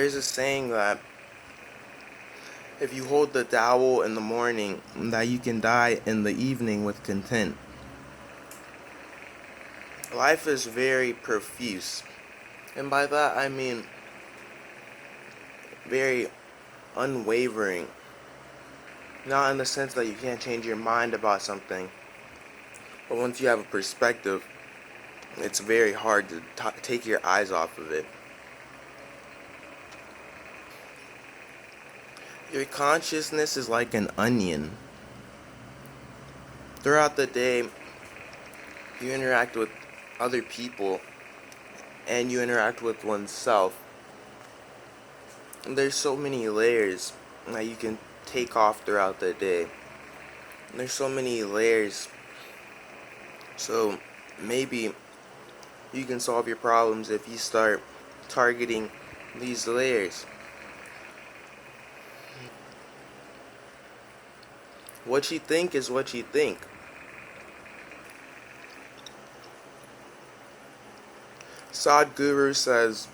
There's a saying that if you hold the dowel in the morning, that you can die in the evening with content. Life is very profuse, and by that I mean very unwavering. Not in the sense that you can't change your mind about something, but once you have a perspective, it's very hard to take your eyes off of it. Your consciousness is like an onion. Throughout the day, you interact with other people and you interact with oneself. And there's so many layers that you can take off throughout the day. And there's so many layers. So maybe you can solve your problems if you start targeting these layers. What you think is what you think. Sadhguru says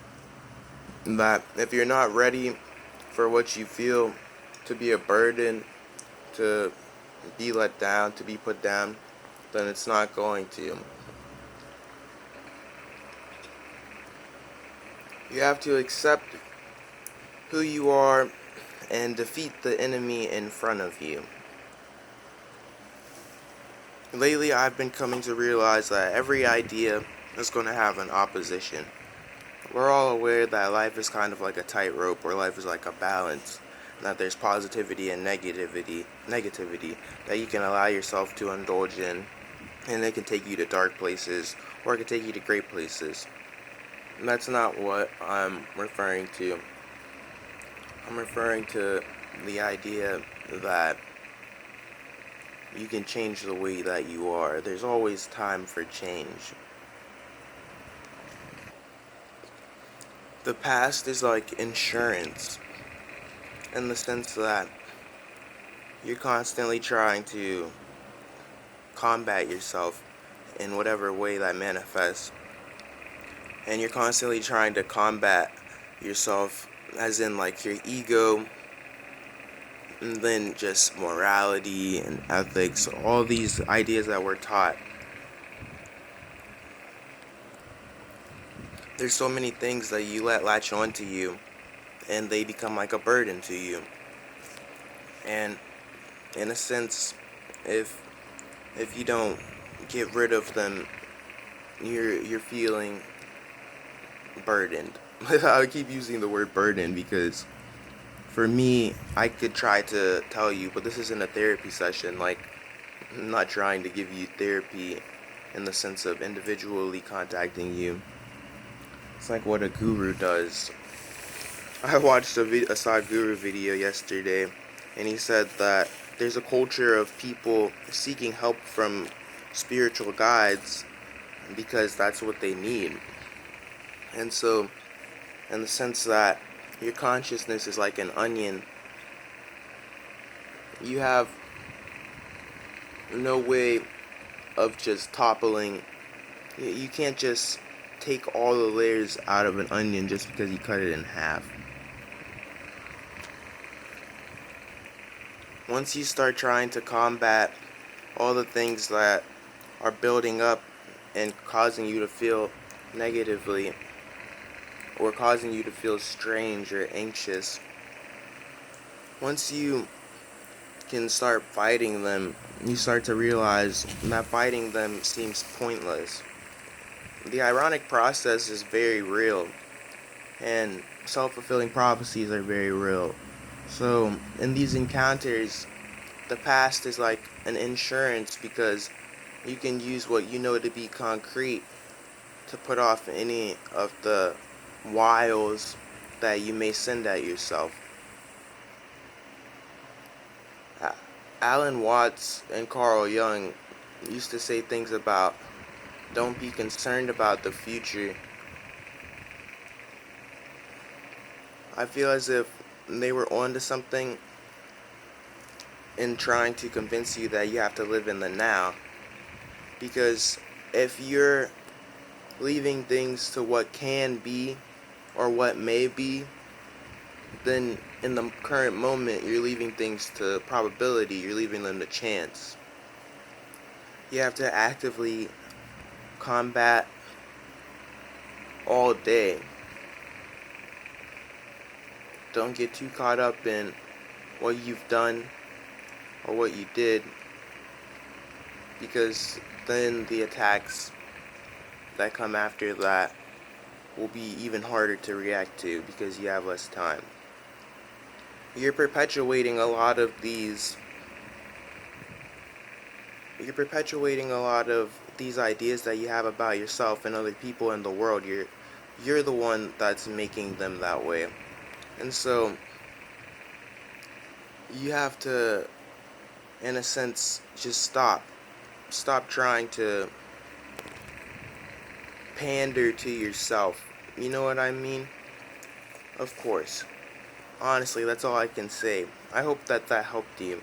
that if you're not ready for what you feel to be a burden, to be let down, to be put down, then it's not going to. You have to accept who you are and defeat the enemy in front of you. Lately, I've been coming to realize that every idea is going to have an opposition. We're all aware that life is kind of like a tightrope, or life is like a balance, that there's positivity and negativity that you can allow yourself to indulge in, and it can take you to dark places, or it can take you to great places. And that's not what I'm referring to. I'm referring to the idea that you can change the way that you are. There's always time for change. The past is like insurance, in the sense that you're constantly trying to combat yourself in whatever way that manifests. And you're constantly trying to combat yourself, as in like your ego, and then just morality and ethics, all these ideas that we're taught. There's so many things that you let latch onto you, and they become like a burden to you. And in a sense, if you don't get rid of them, you're feeling burdened. I keep using the word burden because for me, I could try to tell you, but this isn't a therapy session. Like, I'm not trying to give you therapy in the sense of individually contacting you. It's like what a guru does. I watched a Sadhguru video yesterday, and he said that there's a culture of people seeking help from spiritual guides because that's what they need. And so, in the sense that your consciousness is like an onion, you have no way of just toppling. You can't just take all the layers out of an onion just because you cut it in half. Once you start trying to combat all the things that are building up and causing you to feel negatively, or causing you to feel strange or anxious, once you can start fighting them, you start to realize that fighting them seems pointless. The ironic process is very real, and self-fulfilling prophecies are very real. So, in these encounters, the past is like an insurance because you can use what you know to be concrete to put off any of the wiles that you may send at yourself. Alan Watts and Carl Jung used to say things about don't be concerned about the future. I feel as if they were onto something in trying to convince you that you have to live in the now. Because if you're leaving things to what can be or what may be, then in the current moment you're leaving things to probability, you're leaving them to chance. You have to actively combat all day. Don't get too caught up in what you've done or what you did, because then the attacks that come after that will be even harder to react to because you have less time. You're perpetuating a lot of these ideas that you have about yourself and other people in the world. You're the one that's making them that way. And so you have to, in a sense, just stop trying to pander to yourself. You know what I mean? Of course. Honestly, that's all I can say. I hope that helped you.